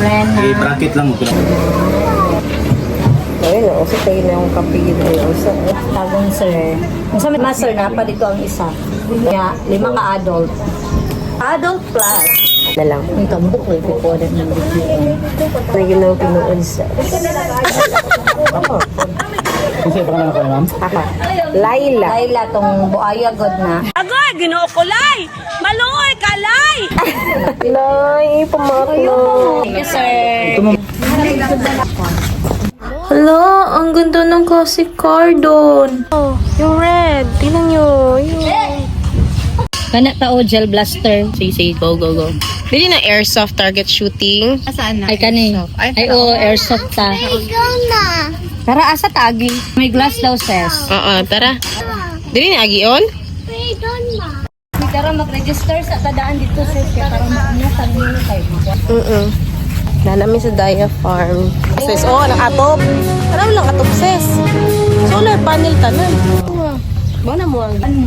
Brenna. I-bracket lang mo. Ayun, usap tayo na yung kapigil. Tagong sir. Sa master na pa dito ang isa. Kaya 5 ka adult. Adult plus. Na lang. May tambok ko po rin ng review. Nagyan lang pinuod sa... Kasi pa ka na kayo, ma'am? Ako. Laila. Laila tong buaya god na. Agoy, ginoo ko lay! Maluoy ka lay! Lai, pamaklo. Yes, sir. Hala, ang ganda ng classic car doon. Oh, yung red. Tingnan nyo. Kana tao gel blaster. Sige, go. Pwede na airsoft target shooting. Ay kani. Ay airsoft ta. Tara, asa tagi? May glass daw ses. Oo, tara. Dili na agion? Tara mag-register sa tadaan dito sir. Kaya para makunutan nyo kayo. Nalamin sa Daya Farm. Sis, nakatop. Alam lang katop, sis. Solar panel tanan. Bona mo ang... Kani.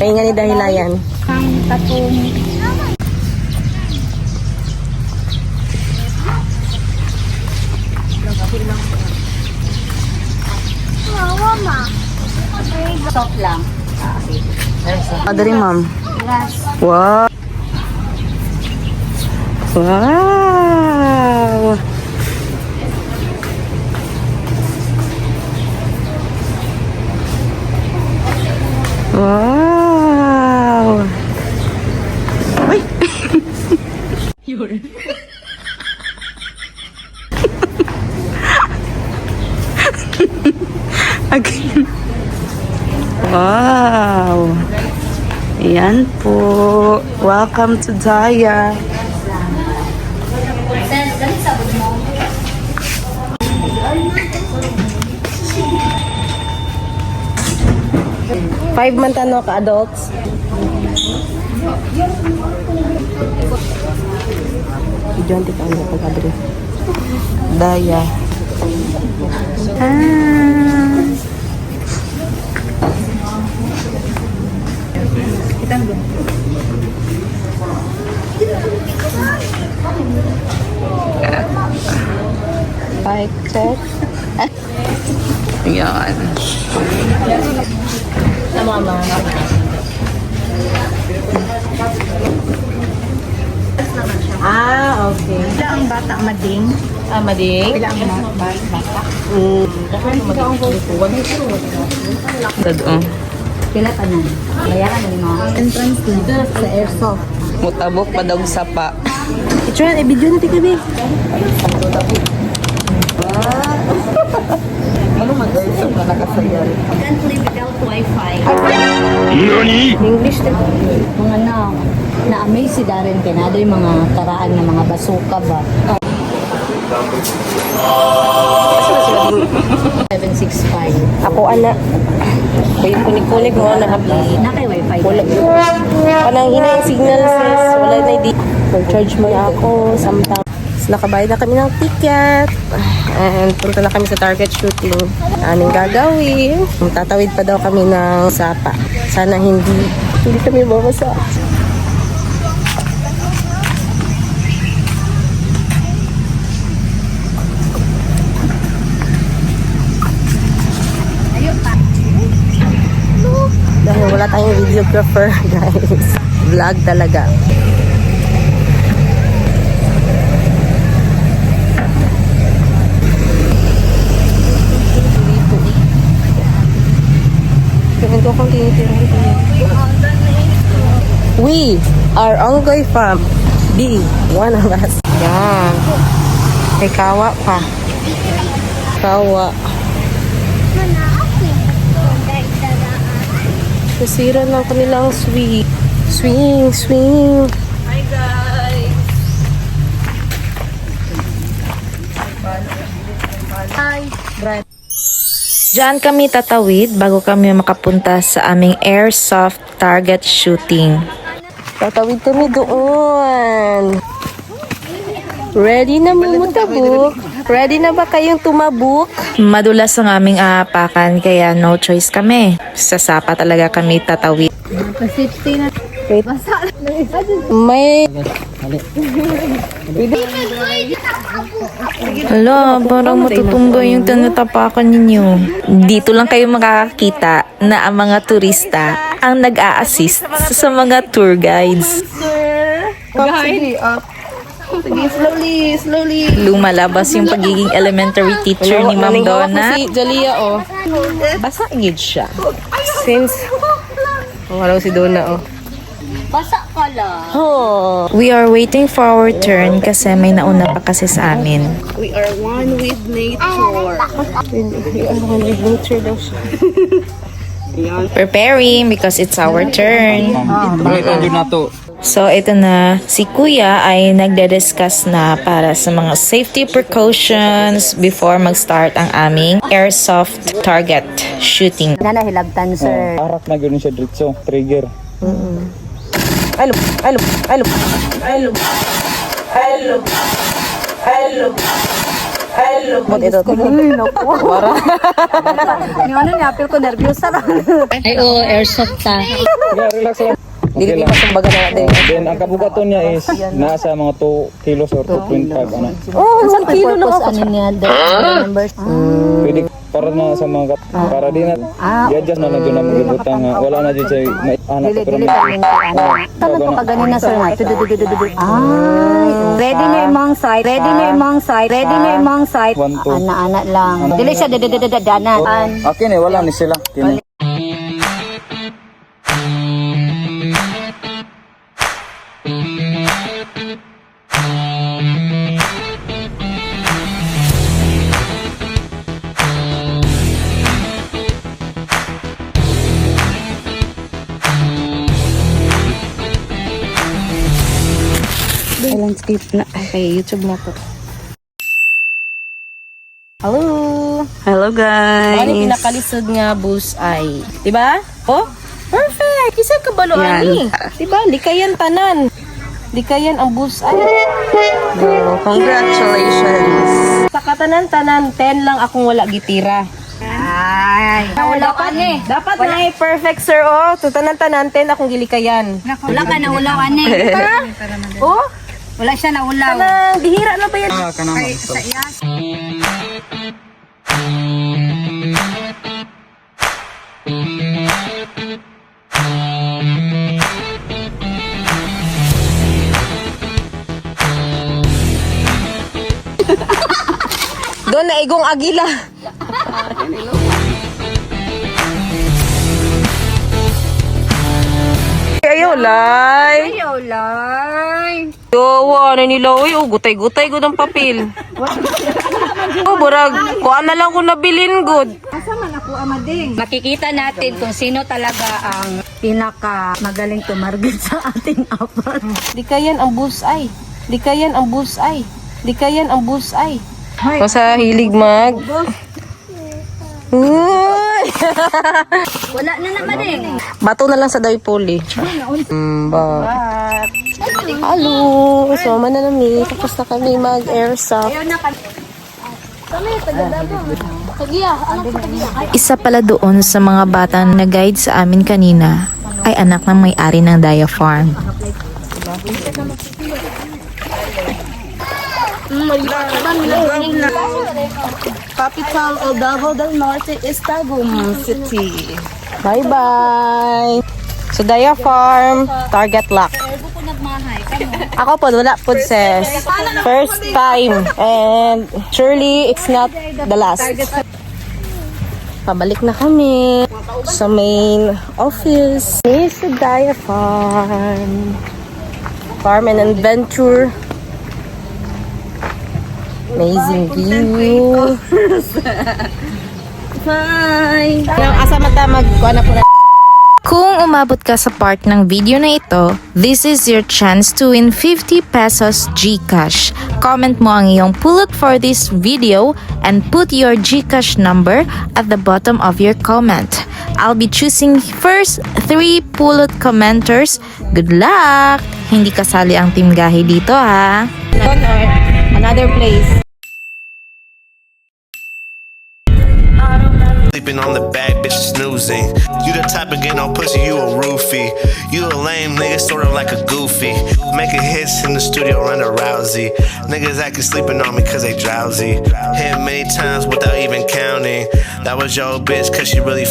Ay nga ni dahilayan. Ang tatong. Soft lang. Adari, ma'am. Glass. Wow. Wow. Wow. Uy. Again. Wow. Ayan po. Welcome to Daya. Ses, dali sabon mo. 5 man tano ka adults. Ijonti ka ano pagkadri. Daya. Bike check. Yan. Mama. Okay. Pila ang bata mading? Mading. Pila ang bata? Tado. Pila tanan. Bayaran din mo. Entrance na sa airsoft. Mutabok pa daw sa pa. Ituan, video natin kami. Ano mag-airsoft na nakasayal? Can't live without Wi-Fi. English din. Mga na-amaze si Darren kaya na yung mga karaan ng mga basuka ba. 765. Ako, anak. Kunik-kunik mo na happy. Na kay Wi-Fi. Wala. Panang hina yung signal, sis. Wala na di. Charge mo na ako. Samtang. Nakabayad na kami ng ticket. And punta na kami sa target shooting. Anong gagawin? Tatawid pa daw kami ng sapa. Sana hindi kami babasa. Dahil wala tayong videographer, guys. Vlog talaga. We are Onggoy Farm. Be one of us. Yan. May kawa pa. Kawa. Nasira ng kanilang swing. Swing. Hi guys! Diyan kami tatawid bago kami makapunta sa aming airsoft target shooting. Tatawid kami doon. Ready na mutabok? Ready na ba kayong tumabuk? Madulas ang aming aapakan kaya no choice kami. Sa sapa talaga kami tatawid. May Hala, parang matutumba yung tinatapakan ninyo. Dito lang kayo makakakita na ang mga turista ang nag-a-assist sa mga tour guides. Slowly. Lumalabas yung pagiging elementary teacher ni Ma'am Donna. Si Jalia, oh. Basa gid siya. Since, wala si Donna, oh. Basa ka lang. Oh. We are waiting for our turn kasi may nauna pa kasi sa amin. We are one with nature. We are one with nature daw siya. Preparing because it's our turn. Bakit tayo na to? So, ito na. Si Kuya ay nagde-discuss na para sa mga safety precautions before mag-start ang aming airsoft target shooting. Nanahilagtan, sir. Arak na gano'n siya diretso. Trigger. Ba't ito? Yung ano niya, feel ko nervyos na lang. Ay, oo, airsoft ta. Sige, relax lang. Hindi Okay pa lang. sumbaga na natin. Then, ang kabugaton niya is nasa mga 2 kilos or 2.5. Ano. Oh, isang kilo na Purpose, ako. ano niya, the numbers. Pwede para na sa mga para di na i-adjust na lang dyan na magibutang wala na dyan siya anak Dili, pero dili pa rin ano. Saan ko pa ganun na, sir? Tudududududu. Ay, ready na yung mga site. Ready na yung mga site. Ready na yung mga site. 1, 2. Ana-ana lang. Dili siya dadadadadanan. Akin eh, wala ni sila. Kini. Landscape na. Okay, YouTube na to. Hello! Hello guys. Ano yung pinakalisod nga bullseye? Diba? Oh? Perfect! Isa ka balo, ani? Diba? Likayan tanan. Likayan ang bullseye. Oh, congratulations. Sa katanan-tanan, 10 lang akong wala gitira. Ay, nawala ka ni. Dapat na perfect, sir. Oh, sa tanan-tanan, 10 akong gilikayan. Wala ka nawulaw, ani. Oh? Wala siya nawulaw. Kanang bihira na ba yan? Doon na igong agila. Ayaw, lay. Ayaw lang. Yowa, ano nila, uy, oh, gutay-gutay gud ang papel. Oh, burag, kuha na lang ko nabilin good. Makikita natin kung sino talaga ang pinaka magaling tumarget sa ating apat. Di kayan ang bullseye. Di kayan ang bullseye. Di kayan ang bullseye. Kung sa hilig mag. Uy! Wala na naman eh. Bato na lang sa dipole. Hello! Soma na namin. Tapos na kami mag-airsoft. Isa pala doon sa mga bata na guide sa amin kanina ay anak ng may-ari ng Daya Farm. Capital of Davao del Norte is Tagum City. Bye-bye! So, Daya Farm, target lock. Ako po, wala po, sis. First time. And surely, it's not the last. Pabalik na kami sa main office. Here's the Daya Farm. Farm and Adventure. Amazing view. Bye. Yung asa mata magkuha na po na. Kung umabot ka sa part ng video na ito, this is your chance to win 50 pesos GCash. Comment mo ang iyong pulot for this video and put your GCash number at the bottom of your comment. I'll be choosing first 3 pulot commenters. Good luck! Hindi kasali ang Team Gahi dito ha. Another place. sleeping on the back, bitch snoozing. You the type of get no pussy, you a roofie. You a lame nigga, sort of like a goofy. Making hits in the studio, run a Rousey. Niggas acting sleeping on me cause they drowsy. Hit many times without even counting. That was your bitch cause she really